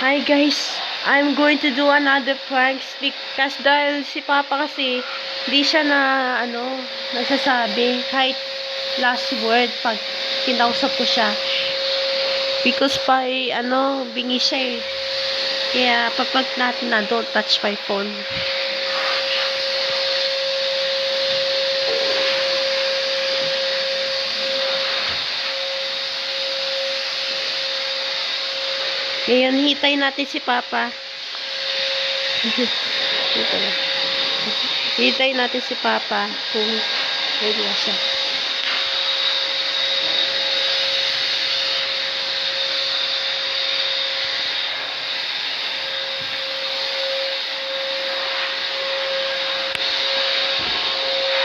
Hi guys, I'm going to do another pranks because dahil si Papa kasi hindi siya na nagsasabi kahit last word pag kinausap ko siya. Because bingi siya eh. Kaya papag natin na don't touch my phone. Ngayon, hitay natin si Papa. Hitay natin si Papa kung ready na siya.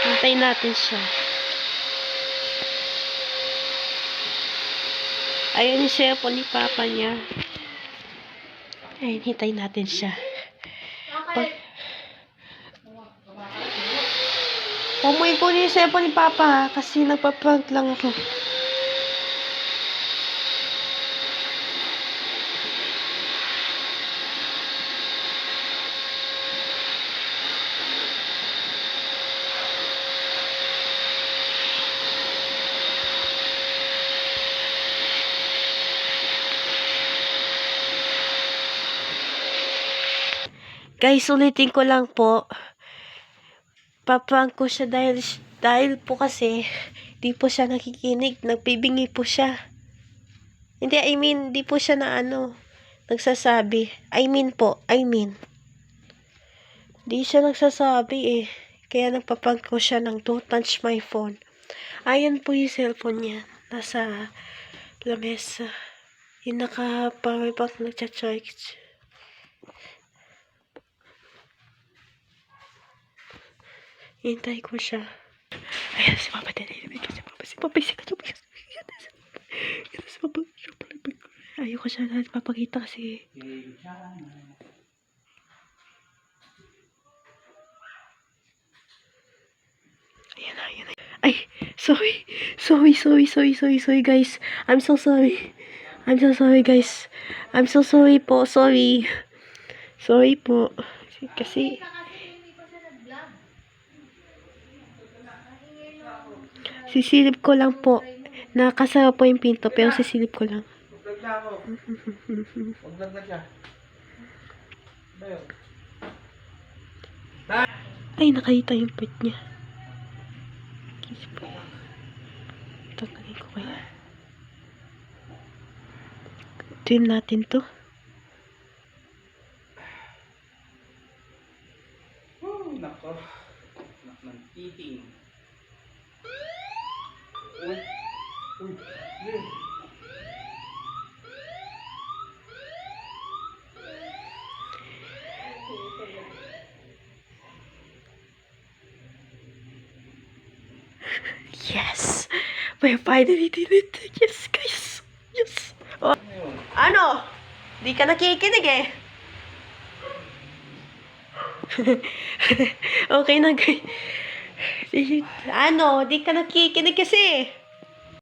Hitay natin siya. Ayan yung cellphone ni Papa niya. Ayun, hitay natin siya. Pamuin ko yung cellphone ni Papa ha, kasi nagpa-prank lang ako. Guys, ulitin ko lang po. Paprank ko siya dahil po kasi di po siya nakikinig. Nagbibingi po siya. Hindi, di po siya nagsasabi. Di siya nagsasabi eh. Kaya nagpaprank ko siya ng don't touch my phone. Ayan po yung cellphone niya. Nasa lamesa. Yung naka-power bank nagcha-charge. Hintay ko siya. Ayan, si Papa dinilibig ko si Papa. Si Papa. Ayoko siya na papakita kasi. Ayan. Ay, sorry guys. I'm so sorry guys. I'm so sorry po. Sorry po. Kasi sisilip ko lang po. Nakasara po yung pinto, pero sisilip ko lang. Vlog na ako. Vlog na siya. Ay, nakahita yung puwet niya. Tanggalin ko kaya. Trim natin to. Nako. Ng titing. Uy. Yes! We finally did it! Yes, guys! Yes! Oh. Ano? Di ka nakikinig eh. Okay na, guys. Di ka nakikinig kasi.